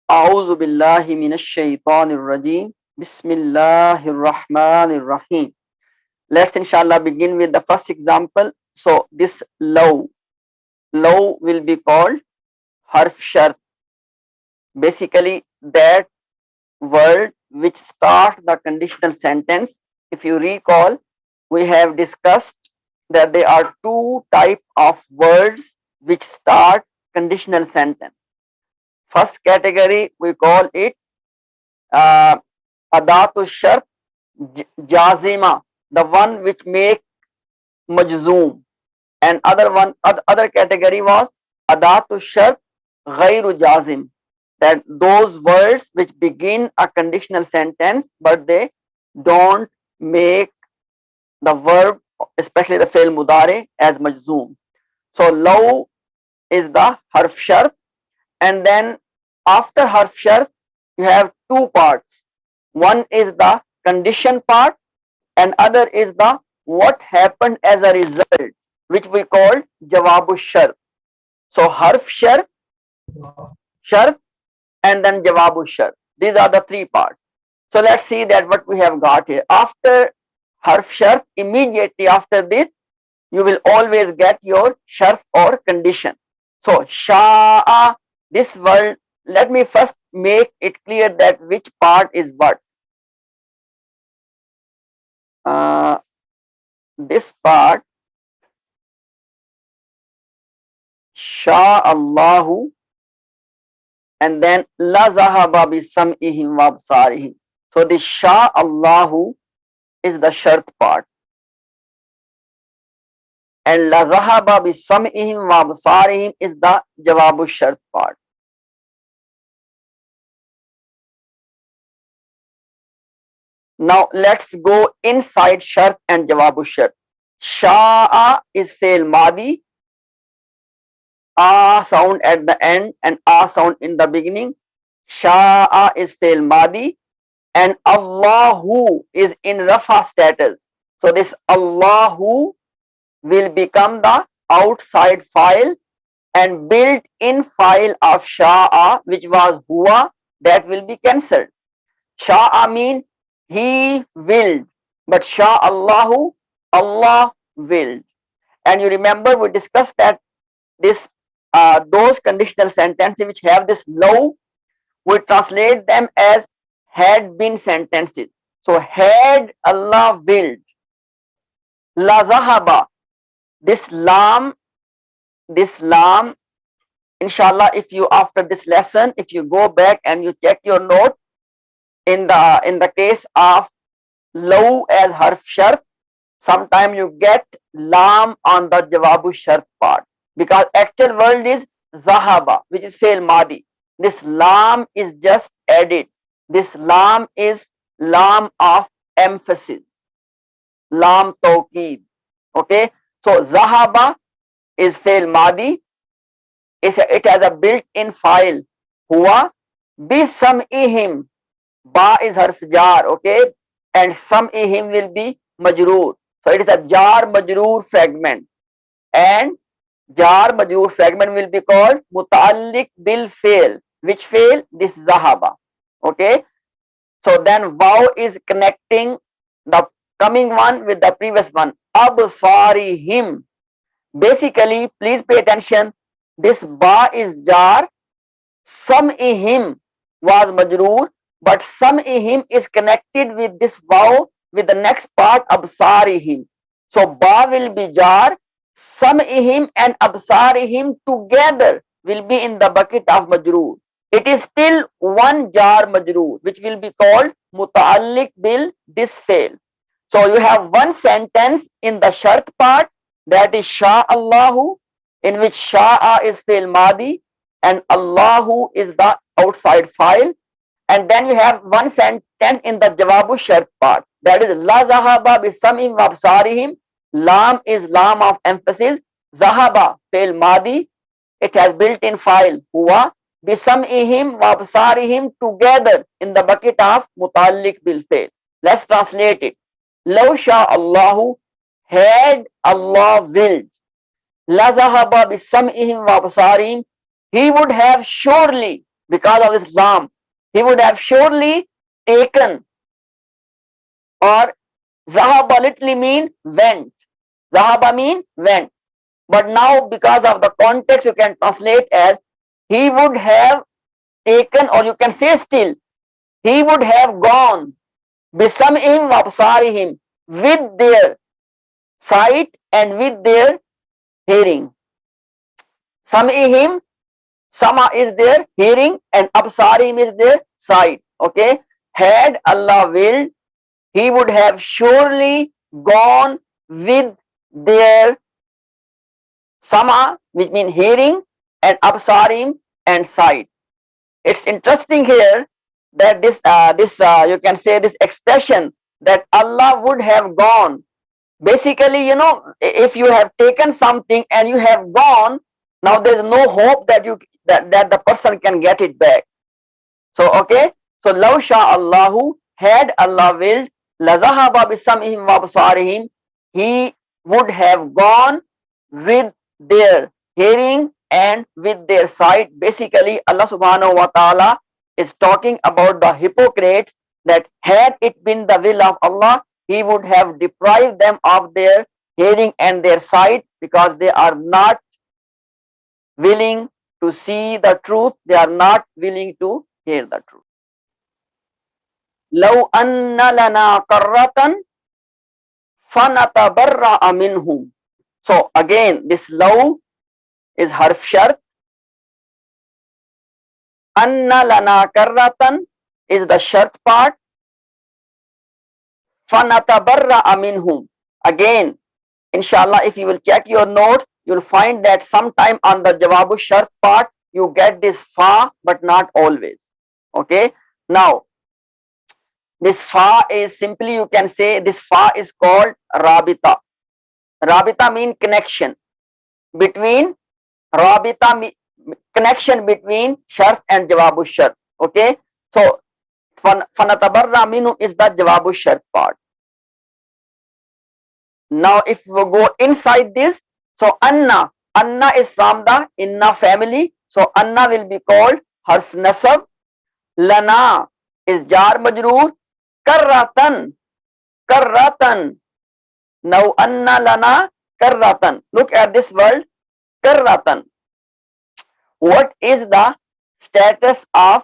A'udhu billahi minash shaitanir rajim. Bismillahir rahmanir rahim. Let's inshallah begin with the first example. So this law will be called harf shart. Basically that word which start the conditional sentence. If you recall, we have discussed that there are two type of words which start conditional sentence. First category we call it adatu shart jazima, the one which make majzoom, and other category was adatu shart ghairu jazim, that those words which begin a conditional sentence but they don't make the verb, especially the fail mudare, as majzoom. So law is the harf shart, and then after harf shart you have two parts. One is the condition part and other is the what happened as a result, which we call jawabu shart. So harf shart, and then jawabu shart. These are the three parts. So let's see that what we have got here. After harf shart, immediately after this, you will always get your shart or condition. So sha'a, this word, let me first make it clear that which part is what. This part, sha'allahu, and then la zahaba bi sam'ihim wa absarihim. So this sha'allahu is the shart part, and la zahaba bi sam'ihim wa absarihim is the jawabu shart part. Now let's go inside shart and jawabu shart. Sha'a is fail madi, a sound at the end and a sound in the beginning. Sha'a is fail madi, and Allahu is in rafa status. So this Allahu will become the outside file, and built-in file of sha'a, which was huwa, that will be cancelled. Sha'a mean he willed, but sha'allahu, Allah willed. And you remember we discussed that this those conditional sentences which have this law, we translate them as had been sentences. So had Allah willed, la zahaba, this lam, inshallah, if you after this lesson, if you go back and you check your note, in the case of law as harf shart, sometime you get lam on the jawabu shart part, because actual word is zahaba, which is fail madi. This lam is just added. This lam is lam of emphasis, lam tawqeed. Okay, so zahaba is fail madi. It has a built-in file huwa bi sam'ihim. Ba is harf jar, okay, and sam'ihim will be majroor. So it is a jar majroor fragment, and jar majroor fragment will be called muta'alliq bil fail. Which fail? This zahaba. Okay, so then waw is connecting the coming one with the previous one. Absarihim. Basically, please pay attention. This ba is jar, sam'ihim was majroor, but sam'ihim is connected with this waw with the next part absarihim. So ba will be jar, sam'ihim and absarihim together will be in the bucket of majroor. It is still one jar majroor, which will be called muta'alliq bil this fail. So you have one sentence in the shart part, that is sha'allahu, in which sha'a is fail madi and Allahu is the outside file. And then you have one sentence in the jawabu shart part, that is la zahaba bi sam'ihim wa absarihim. Lam is lam of emphasis. Zahaba fail madi, it has built-in file huwa bi sam'ihim wa absarihim together in the bucket of muta'alliq bil fail. Let's translate it. Law sha Allahu, had Allah willed, la zahaba bi sam'ihim wa absarihim, he would have surely because of Islam, he would have surely taken, or Zahaba literally mean went. Zahaba mean went. But now because of the context, you can translate as he would have taken, or you can say still, he would have gone bisam'ihim wa absarihim, with their sight and with their hearing. Sam'ihim, sama is their hearing and absarim is their sight. Okay. Had Allah willed, he would have surely gone with their sama, which means hearing, and absarim and sight. It's interesting here that this you can say this expression that Allah would have gone. Basically, you know, if you have taken something and you have gone, now there is no hope that that the person can get it back. So okay, so law sha Allahu, had Allah willed, lazahaba bisam'ihim wa absarihim, he would have gone with their hearing and with their sight. Basically, Allah subhanahu wa ta'ala is talking about the hypocrites, that had it been the will of Allah, he would have deprived them of their hearing and their sight, because they are not willing to see the truth, they are not willing to hear the truth. Law anna lana qarratan fanatabarra'a minhum. So again, this law is harf shart. Anna lana qarratan is the shart part. Fanatabarra'a minhum. Again, inshallah, if you will check your notes, you will find that sometime on the jawabu shart part, you get this fa, but not always. Okay. Now, this fa is simply, you can say, this fa is called rabita. Rabita means connection between, connection between shart and jawabu shart. Okay. So, fanatabarra minhu is the jawabu shart part. Now, if we go inside this, so anna is from the inna family. So anna will be called harf nasab. Lana is jar majroor. Karratan. Now anna lana karratan. Look at this word karratan. What is the status of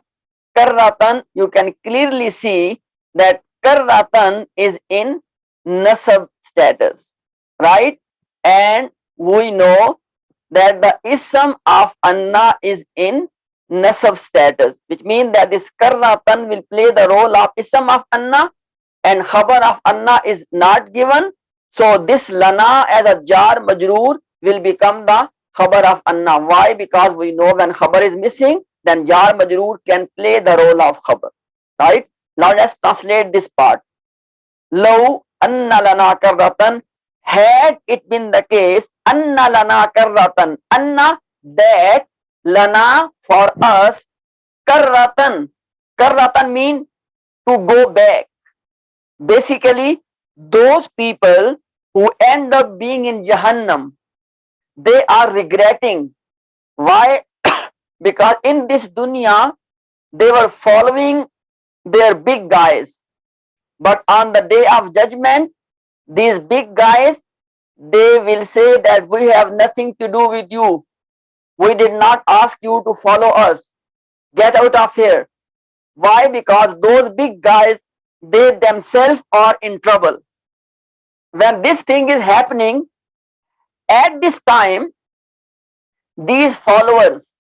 karratan? You can clearly see that karratan is in nasab status, right? And we know that the ism of anna is in nasab status, which means that this karratan will play the role of ism of anna, and khabar of anna is not given. So this lana as a jar majroor will become the khabar of anna. Why? Because we know when khabar is missing, then jar majroor can play the role of khabar, right? Now let's translate this part. Law anna lana karratan, had it been the case, anna lana karratan, anna that, lana for us, karratan mean to go back. Basically, those people who end up being in Jahannam, they are regretting. Why? Because in this dunya, they were following their big guys. But on the day of judgment, these big guys, they will say that we have nothing to do with you. We did not ask you to follow us. Get out of here. Why? Because those big guys, they themselves are in trouble. When this thing is happening, at this time, these followers,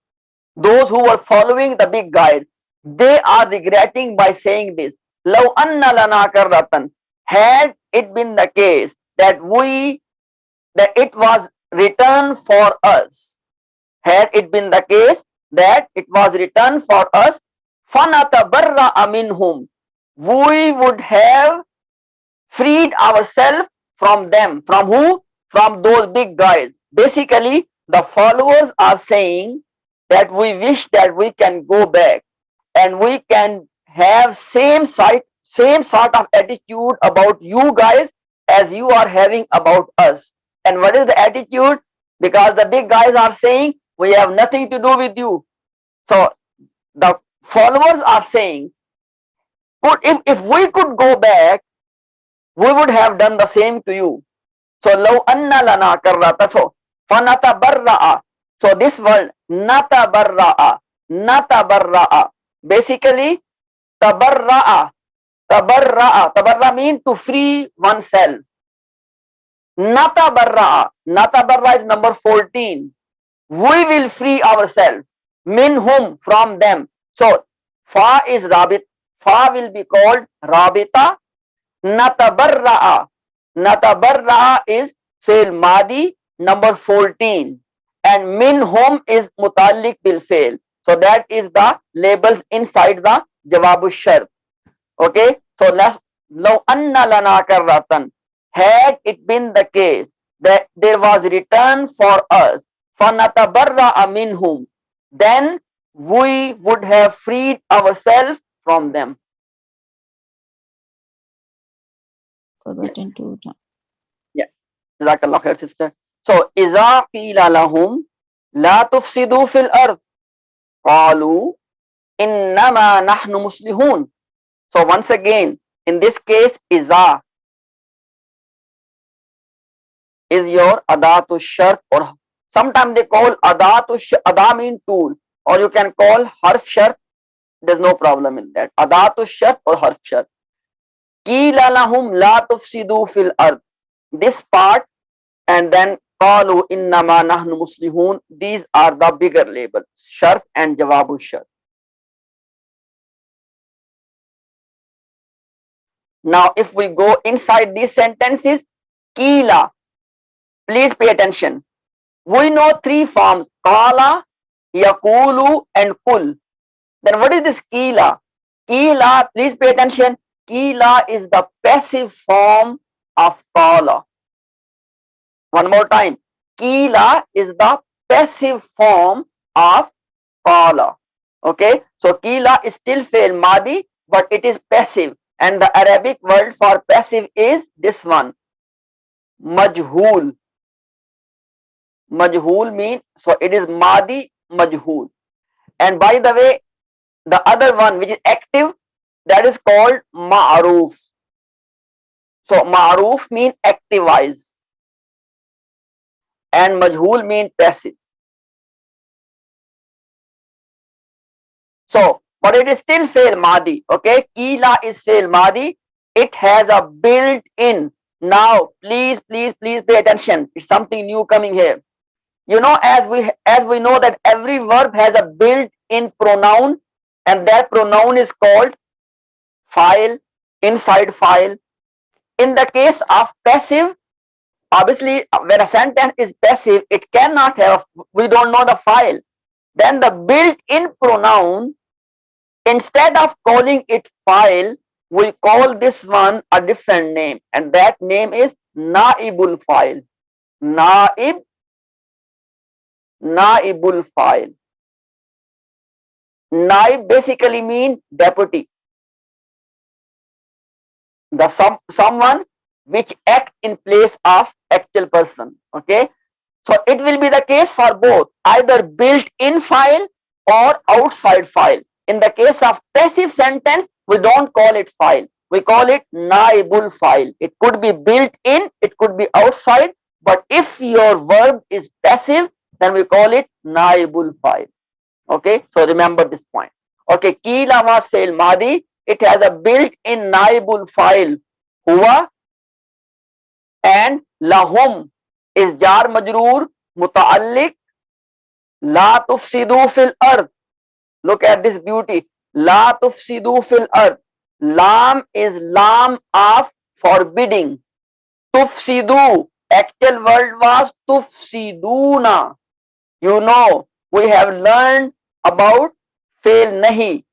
those who were following the big guys, they are regretting by saying this. Law anna lana karratan, had it been the case that it was written for us, had it been the case that it was written for us, fanatabarra'a minhum, we would have freed ourselves from them. From who? From those big guys. Basically, the followers are saying that we wish that we can go back and we can have same sort of attitude about you guys as you are having about us. And what is the attitude? Because the big guys are saying we have nothing to do with you. So The followers are saying, if we could go back, we would have done the same to you. So law anna lana karrata. So fanatabarra'a. So this word natabarra'a, natabarra'a. Basically, tabarra'a, tabarra'a. Tabarra means to free oneself. Natabarra'a. Natabarra is number 14. We will free ourselves. Minhum, from them. So fa is rabit. Fa will be called rabita. Natabarra'a. Natabarra'a is fail madi number 14. And minhum is mutalliq bil fail. So that is the labels inside the jawabu shart. Okay. So let's law anna lana karratan. Had it been the case that there was return for us, fanatabarra'a minhum, then we would have freed ourselves from them. Forgotten to. Yeah. Jazakallah khair, sister. So, إِذَا قِيلَ لَهُمْ لَا تُفْسِدُوا فِي الْأَرْضِ قَالُوا إِنَّمَا نَحْنُ مُصْلِحُونَ. So, once again, in this case, إِذَا is your adatu shart, or sometimes they call adatu shart. Ada mean tool, or you can call harf shart. There's no problem in that. Adatu shart or harf shart. Qila lahum la tufsidu fil ard. This part, and then qalu innama nahnu muslihun. These are the bigger labels, shart and jawabu shart. Now, if we go inside these sentences, qila, please pay attention. We know three forms: qala, yaqulu, and kul. Then what is this qila? Qila, please pay attention. Qila is the passive form of qala. One more time. Qila is the passive form of qala. Okay. So qila is still fail madi, but it is passive. And the Arabic word for passive is this one. Majhul. Majhul means, so it is madi majhul. And by the way, the other one which is active, that is called ma'ruf. So ma'ruf means activize, and majhul means passive. So, but it is still fail madi. Okay, qila is fail madi. It has a built-in. Now, please pay attention. It's something new coming here. You know, as we know that every verb has a built-in pronoun, and that pronoun is called file, inside file. In the case of passive, obviously when a sentence is passive, it cannot have, we don't know the file. Then the built-in pronoun, instead of calling it file, we call this one a different name, and that name is naibul file. Naibul file. Naib basically means deputy. The someone which act in place of actual person. Okay. So it will be the case for both, either built-in file or outside file. In the case of passive sentence, we don't call it file. We call it naibul file. It could be built-in, it could be outside, but if your verb is passive, then we call it naibul file. Okay, so remember this point. Okay, Qila was fail madi. It has a built-in naibul file, huwa, and lahum is jar majroor mutaalliq la tufsidu fil ard. Look at this beauty. La tufsidu fil ard. Lam is lam of forbidding. Tufsidu, actual word was tufsiduna. You know, we have learned about fail nahi,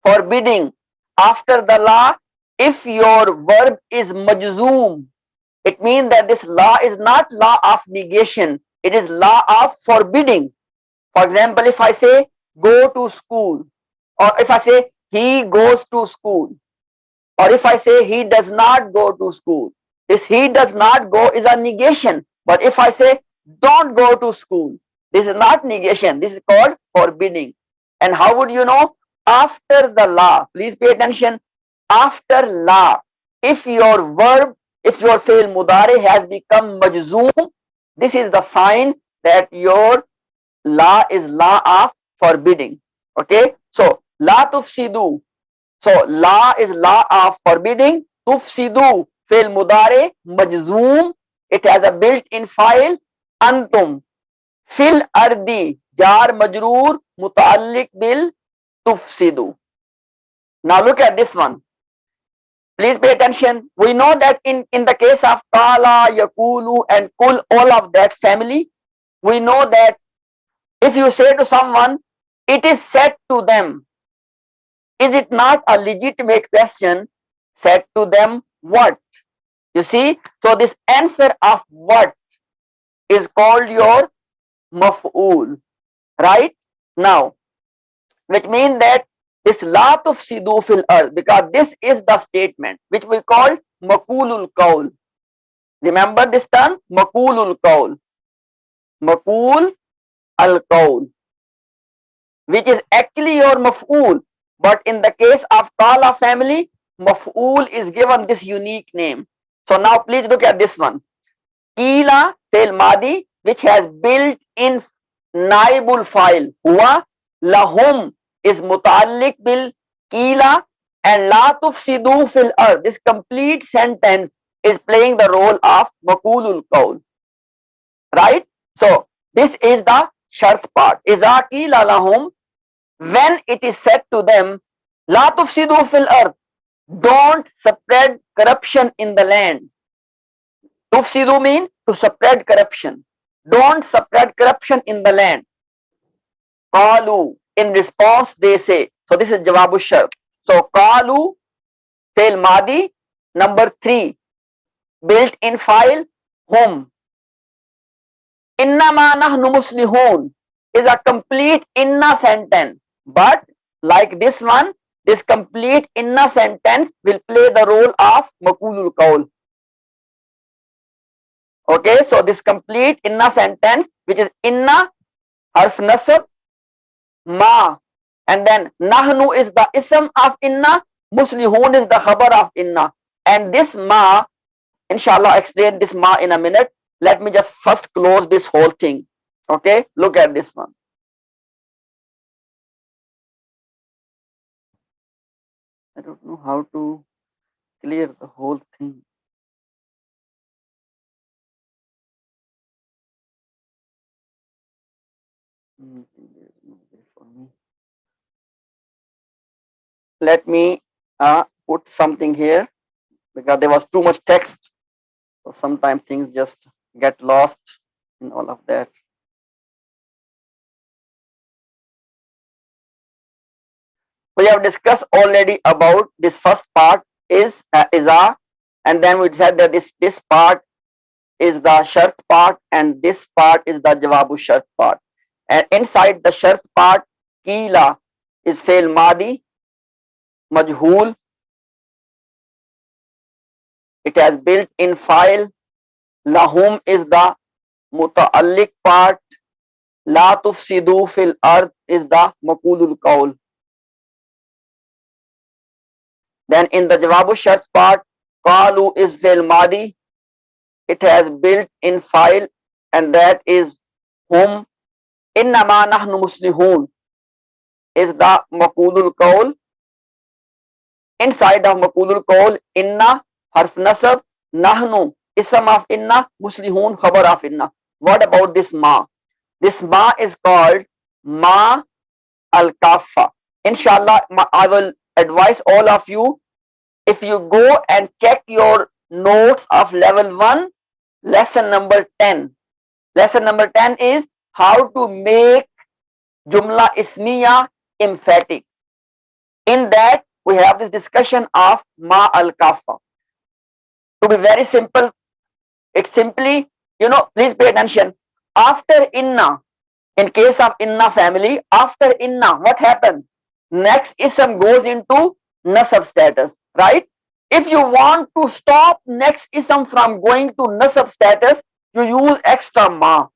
forbidding. After the law, if your verb is majzoom, it means that this law is not law of negation, it is law of forbidding. For example, if I say go to school, or if I say he goes to school, or if I say he does not go to school, this he does not go is a negation. But if I say don't go to school, this is not negation, this is called forbidding. And how would you know? after the la, please pay attention, after la, if your verb, if your fail mudare has become majzoom, this is the sign that your la is la of forbidding. Okay, so la tufsidu, so la is la of forbidding, tufsidu fail mudare majzoom, it has a built-in file, antum fil ardi jar majroor mutaalliq bil tufsidu. Now look at this one. Please pay attention. We know that in the case of Kala, Yakulu and Kul, all of that family, we know that if you say to someone, it is said to them, is it not a legitimate question? Said to them what? You see, so this answer of what is called your maf'ul, right? Now, which means that this la tufsidu fil ard, because this is the statement which we call makulul qawl. Remember this term, makulul qawl, makul al qawl, which is actually your maf'ul, but in the case of Qala family, maf'ul is given this unique name. So now please look at this one. Qila fail madi, which has built in naibul file, huwa lahum is mutaalliq bil qila, and la tufsidu fil ard. This complete sentence is playing the role of maqulul qawl, right? So this is the shart part. Iza qila lahum, when it is said to them, la tufsidu fil ard, don't spread corruption in the land. Tufsidu mean to spread corruption. Don't spread corruption in the land. Qalu, in response they say. So this is jawabu shart. So qalu fail madi, number 3, built in file hum. Innama nahnu muslihun is a complete inna sentence, but like this one, this complete inna sentence will play the role of maqulul qawl. Okay, so this complete inna sentence, which is inna harf nasab, ma, and then nahnu is the ism of inna, muslihun is the khabar of inna, and this ma, inshallah explain this ma in a minute. Let me just first close this whole thing. Okay, look at this one. I don't know how to clear the whole thing. Let me put something here, because there was too much text. So sometimes things just get lost in all of that. We have discussed already about this first part is a, and then we said that this part is the shart part and this part is the jawabu shart part. And inside the shart part, Qila is fail madi, majhul. It has built in file. Lahum is the mutaalliq part. La tufsidu fil ard is the maqulul qawl. Then in the jawabu shart part, qalu is fail madi. It has built in file and that is hum. Innama nahnu muslihun is the maqulul qawl. Inside of maqulul qawl, inna harf nasab, nahnu ism of inna, muslihun khabar of inna. What about this ma? This ma is called ma al-kaffa. Inshallah, I will advise all of you, if you go and check your notes of level 1, lesson number 10. Lesson number 10 is how to make jumla ismiya emphatic. In that, we have this discussion of ma al-kaffa. To be very simple, it's simply, please pay attention. After inna, in case of inna family, after inna, what happens? Next ism goes into nasab status, right? If you want to stop next ism from going to nasab status, you use extra ma.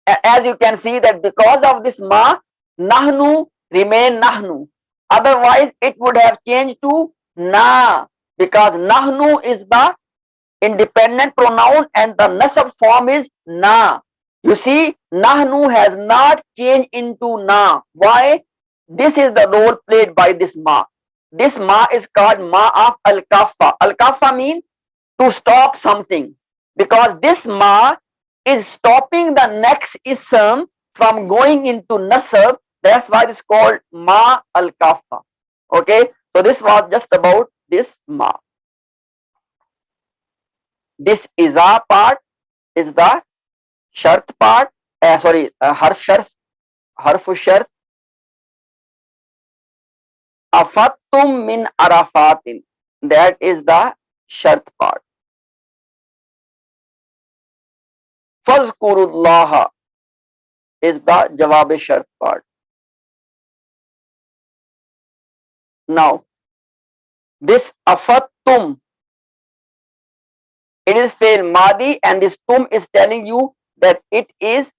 As you can see that because of this ma, nahnu remain nahnu. Otherwise, it would have changed to na, because nahnu is the independent pronoun and the nasab form is na. You see, nahnu has not changed into na. Why? This is the role played by this ma. This ma is called ma of al-kafa. Al-kafa means to stop something, because this ma is stopping the next ism from going into nasab. That's why it's called ma al-kafa. Okay, so this was just about this ma. This iza part is the shart part, harfu shart. Afattum min arafatin, that is the shart part. Fazkurullaha is the jawab shart part. Now, this afattum, it is fail madi, and this tum is telling you that it is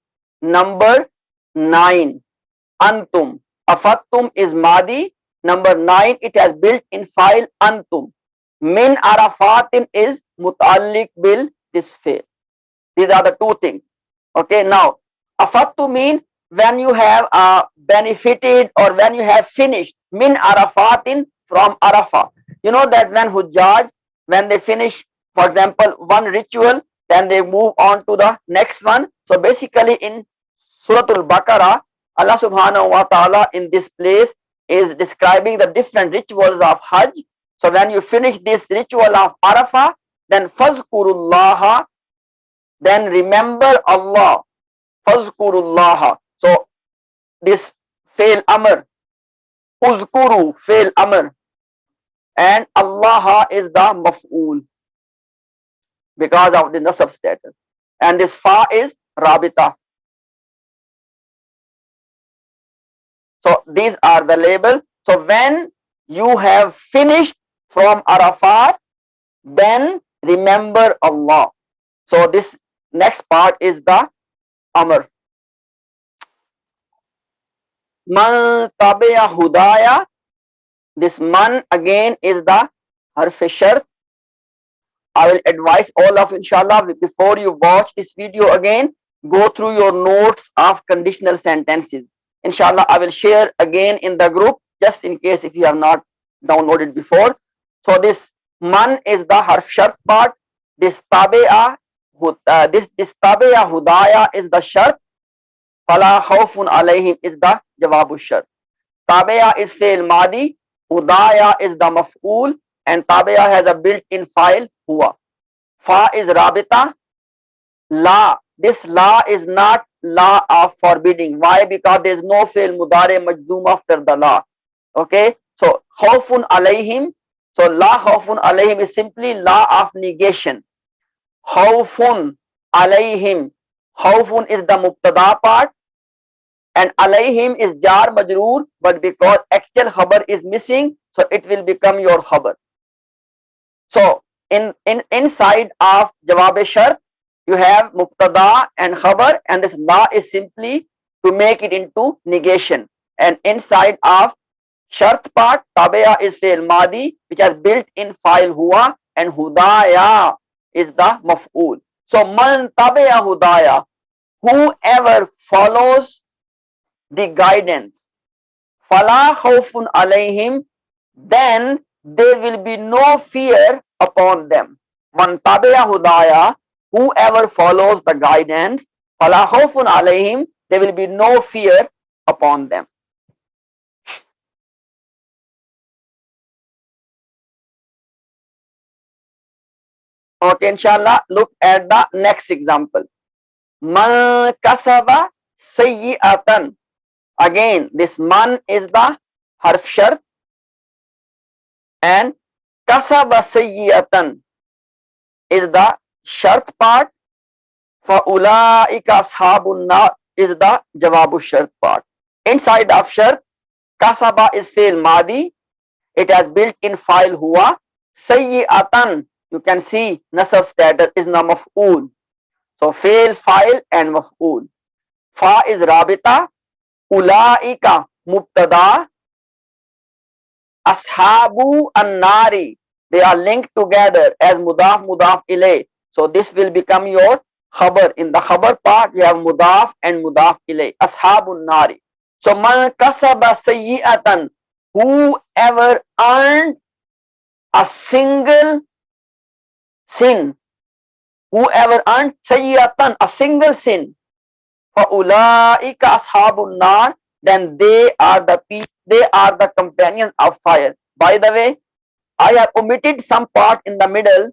number 9. Antum. Afattum is madi. Number 9, it has built in file antum. Min arafatin is muta'alliq bil this fail. These are the two things. Okay, now afattu means when you have benefited or when you have finished. Min arafatin, from Arafah. You know that when Hujjaj, when they finish, for example, one ritual, then they move on to the next one. So basically in Surah Al-Baqarah, Allah subhanahu wa ta'ala in this place is describing the different rituals of Hajj. So when you finish this ritual of Arafah, then fazkurullaha, then remember Allah. Fazkurullaha. So this fail amr, uzkuru fail amr, and Allah is the maf'ul because of the nasab status, and this fa is rabita. So these are the label. So when you have finished from Arafat, then remember Allah. So this next part is the amr. Man tabi'a hudaya. This man again is the harf shart. I will advise all of inshallah, before you watch this video again, go through your notes of conditional sentences. Inshallah, I will share again in the group, just in case if you have not downloaded before. So this man is the harf shart part. This tabi'a, this tabi'a hudaya is the shart. Fala khawfun alayhim is the jawabu shart. Tabi'a is fail madi. Hudaya is the maf'ul, and tabi'a has a built-in file huwa. Fa is rabita. La, this la is not la of forbidding. Why? Because there is no fail mudare majzoom after the la. Okay, so khawfun alayhim. So la khawfun alayhim is simply la of negation. Khawfun alayhim. Khawfun is the mubtada part, and alayhim is jar majroor, but because actual khabar is missing, so it will become your khabar. So inside of jawab shart, you have mubtada and khabar, and this la is simply to make it into negation. And inside of shart part, tabi'a is fail madi, which has built in file huwa, and hudaya is the maf'ul. So man tabi'a hudaya, whoever follows the guidance, fala khawfun alayhim, then there will be no fear upon them. Man tabi'a hudaya, whoever follows the guidance, fala khawfun alayhim, there will be no fear upon them. Okay, inshallah, look at the next example. Man kasaba sayyi'atan. Again, this man is the harf shart, and kasaba sayyi'atan is the shart part. Fa'ulaika ashabun nar is the jawabu shart part. Inside of shart, kasaba is fail madi. It has built in file huwa. Sayyi'atan, you can see nasab status is na maf'ul. So fail, file, and maf'ul. Fa is rabita. Ulaika mubtada. Ashabu an-nari, they are linked together as mudaf mudaf ilay. So this will become your khabar. In the khabar part, you have mudaf and mudaf ilay. Ashabun nari. So man kasaba sayyi'atan, whoever earned a single sin, whoever earned sayyi'atan, a single sin, فَأُولَٰئِكَ أَصْحَابُ النَّارِ, then they are the companions of fire. By the way, I have omitted some part in the middle,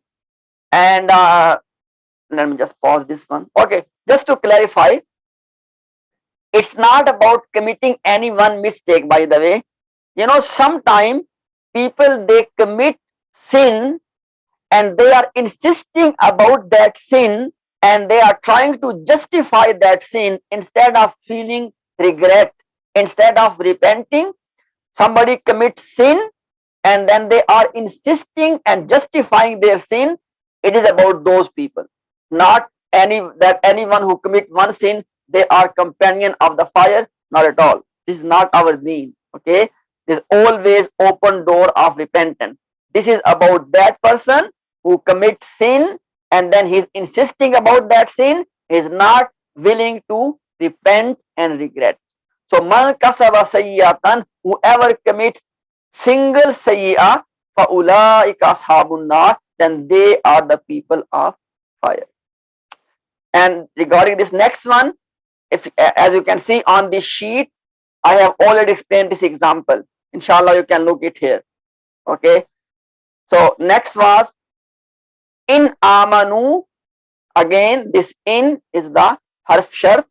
and let me just pause this one. Okay, just to clarify, it's not about committing any one mistake, by the way. You know, sometimes people, they commit sin and they are insisting about that sin, and they are trying to justify that sin instead of feeling regret, instead of repenting. Somebody commits sin and then they are insisting and justifying their sin. It is about those people, not anyone who commit one sin, they are companion of the fire. Not at all. This is not our deen. Okay, there's always open door of repentance. This is about that person who commits sin and then he's insisting about that sin, is not willing to repent and regret. So man kasaba sayyatan, whoever commits single sayyi'ah, fa ulaika ashabun nar, then they are the people of fire. And regarding this next one, if as you can see on this sheet, I have already explained this example. Inshallah, you can look it here. Okay. So next was in amanu. Again, this in is the harf shart.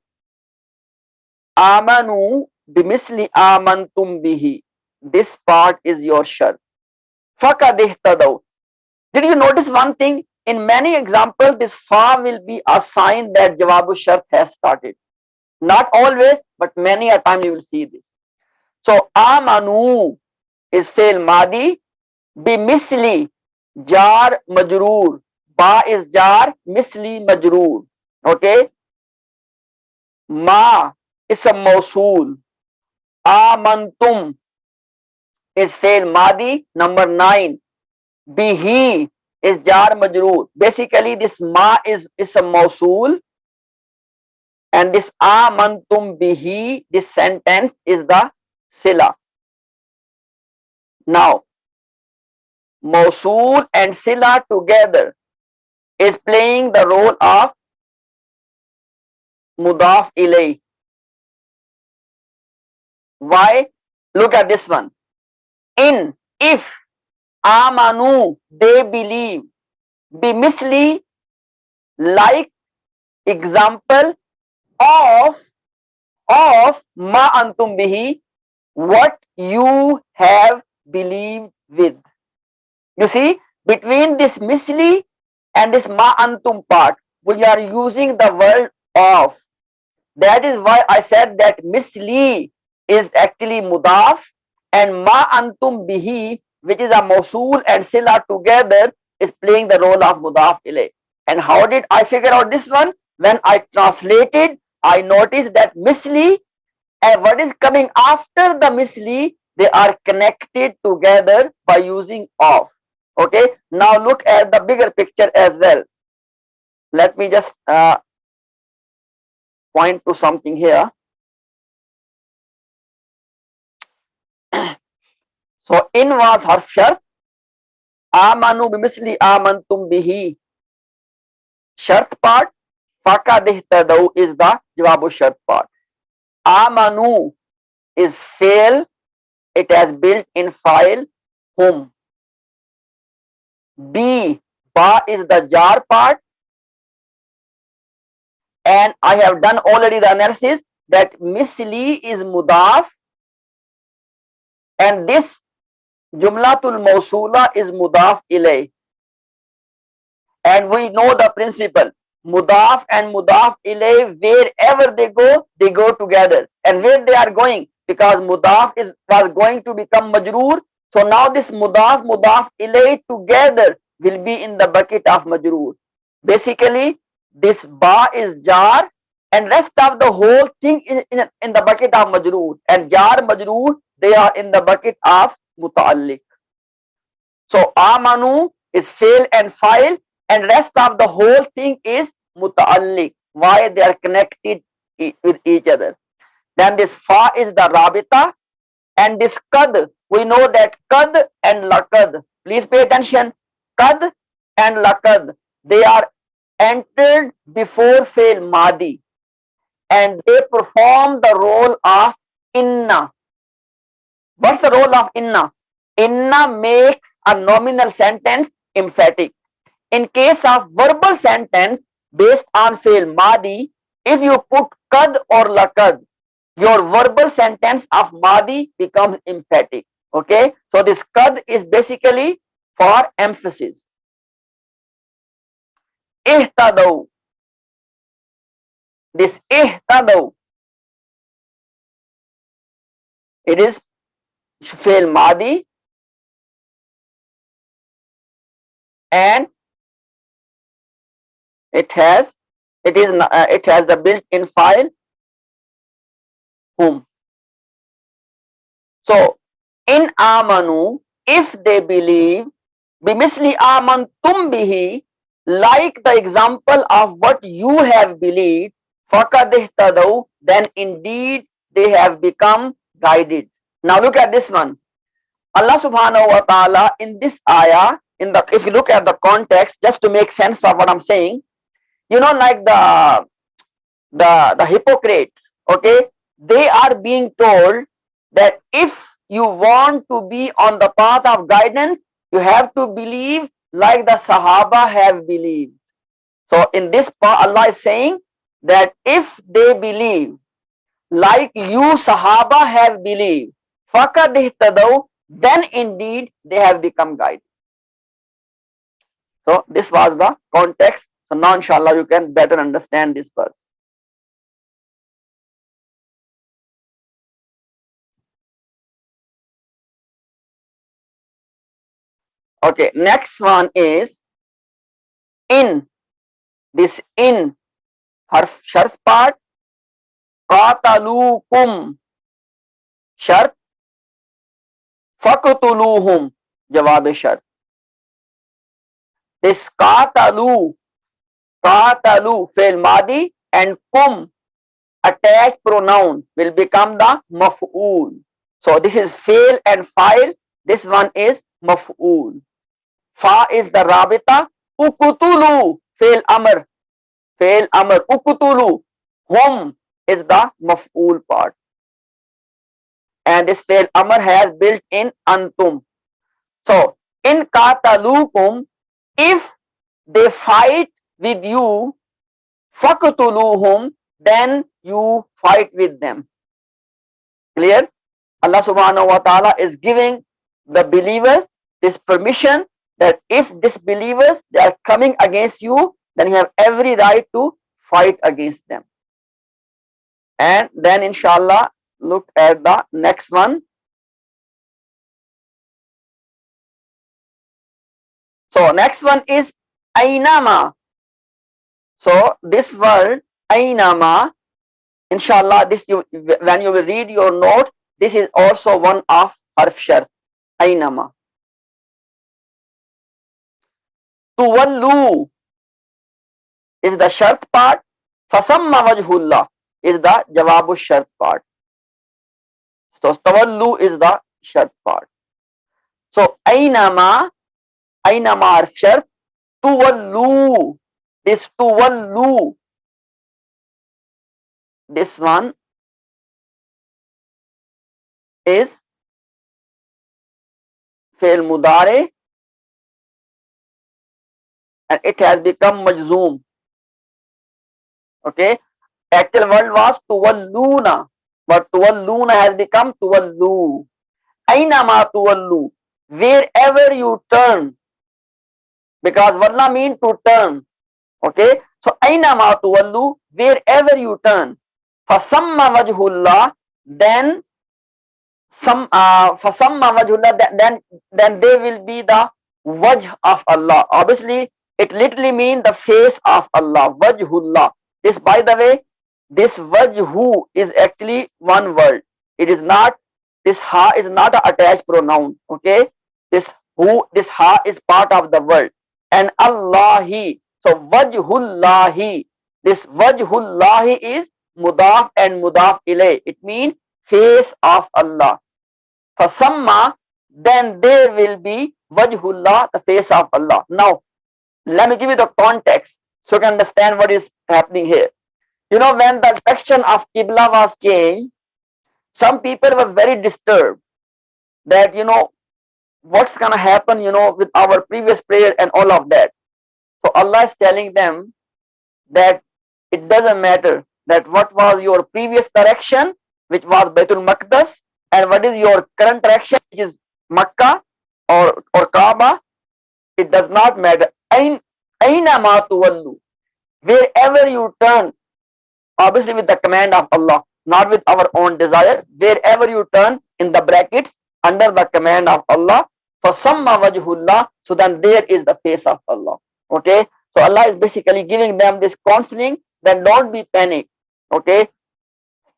Amanu bimisli amantum bihi. This part is your shart. Faqad ihtadaw. Did you notice one thing? In many examples, this fa will be a sign that jawabu shart has started. Not always, but many a time you will see this. So amanu is fail madi, bimisli jar majroor. Ba is jar, misli majroor. Okay. Ma is a mausool. Amantum is fail madi, number 9. Bihi is jar majroor. Basically, this ma is a mausool, and this amantum bihi, this sentence is the sila. Now, mausool and sila together is playing the role of mudaf ilay. Why? Look at this one. In, if, amanu, they believe, bimisli, like, example of ma antum bihi, what you have believed with. You see, between this misli and this ma antum part, we are using the word of. That is why I said that misli is actually mudaf, and ma antum bihi, which is a mausool and sila together, is playing the role of mudaf ilay. And how did I figure out this one? When I translated, I noticed that misli and what is coming after the misli, they are connected together by using of. Okay. Now look at the bigger picture as well. Let me just point to something here. So in was harf shart. Amanu bimisli amantum bihi. Shart part. Faqad ihtadaw is the jawabu shart part. Amanu is fail. It has built in file whom. B, ba is the jar part. And I have done already the analysis that misli is mudaf. And this jumlatul mawsula is mudaf ilay. And we know the principle. Mudaf and mudaf ilay, wherever they go together. And where they are going, because mudaf was going to become majroor. So now this mudaf ilay together will be in the bucket of majroor. Basically, this ba is jar, and rest of the whole thing is in the bucket of majroor. And jar majroor, they are in the bucket of muta'alliq. So amanu is fail and file, and rest of the whole thing is muta'alliq. Why they are connected with each other. Then this fa is the rabita, and this kad, we know that kad and laqad, please pay attention, kad and laqad, they are entered before fail madi, and they perform the role of inna. What's the role of inna? Inna makes a nominal sentence emphatic. In case of verbal sentence based on fail madi, if you put kad or laqad, your verbal sentence of madi becomes emphatic. Okay, so this kad is basically for emphasis. Ihtadaw, this ihtadaw, it is fail madi, and it has the built-in file whom. So in amanu, if they believe, bimisli amantum bihi, like the example of what you have believed, faqad ihtadaw, then indeed they have become guided. Now look at this one. Allah subhanahu wa ta'ala in this ayah, if you look at the context, just to make sense of what I'm saying, you know, like the hypocrites, okay, they are being told that if you want to be on the path of guidance, you have to believe like the Sahaba have believed. So in this part, Allah is saying that if they believe like you Sahaba have believed, faqad ihtadaw, then indeed they have become guided. So this was the context. So now inshallah you can better understand this verse. Okay, next one is in. This in harf shart part, qatalukum shart, faqtuluhum jawab shart. This qatalu fail madi, and kum attached pronoun will become the maf'ul. So this is fail and file, this one is maf'ul. Fa is the rabita, ukutulu fail amr, ukutulu, hum is the maf'ul part, and this fail amr has built in antum. So in qatalukum, if they fight with you, faqtuluhum, then you fight with them. Clear? Allah subhanahu wa ta'ala is giving the believers this permission that if disbelievers, they are coming against you, then you have every right to fight against them. And then inshallah, look at the next one. So next one is aynama. So this word aynama, inshallah, this when you will read your note, this is also one of harf shart, aynama. Tuwallu is the shart part, fasamma wajhullah is the jawabu shart part. So tawallu is the shart part. So aynama harf shart, tuwallu, this tuwallu, this one is fail mudare, and it has become majzoom. Okay, actual word was tuwalluna, but tuwalluna has become tuwallu. Aynama tuwallu, wherever you turn, because walla mean to turn. Okay, so aynama tuwallu, wherever you turn, fasamma wajhullah, then fasamma wajhullah, then they will be the wajh of Allah. Obviously it literally means the face of Allah, wajhullah. This, by the way, this wajhu is actually one word. It is not This ha is not an attached pronoun. Okay, this ha is part of the word. And Allahi. So wajhullahi. This wajhullahi is mudaf and mudaf ilay. It means face of Allah. Fasamma, then there will be wajhullah, the face of Allah. Now, let me give you the context so you can understand what is happening here. You know, when the direction of Qibla was changed, some people were very disturbed that, you know, what's going to happen, you know, with our previous prayer and all of that. So Allah is telling them that it doesn't matter that what was your previous direction, which was Baitul Maqdas, and what is your current direction, which is Makkah or Kaaba. It does not matter. Aina ma tuwallu. Wherever you turn, obviously with the command of Allah, not with our own desire, wherever you turn in the brackets under the command of Allah, for samma wajhullah, so then there is the face of Allah. Okay, so Allah is basically giving them this counseling that don't be panic. Okay,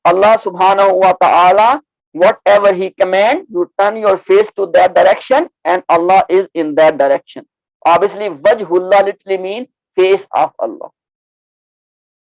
Allah subhanahu wa ta'ala, whatever He command, you turn your face to that direction and Allah is in that direction. Obviously, wajhullah literally means face of Allah.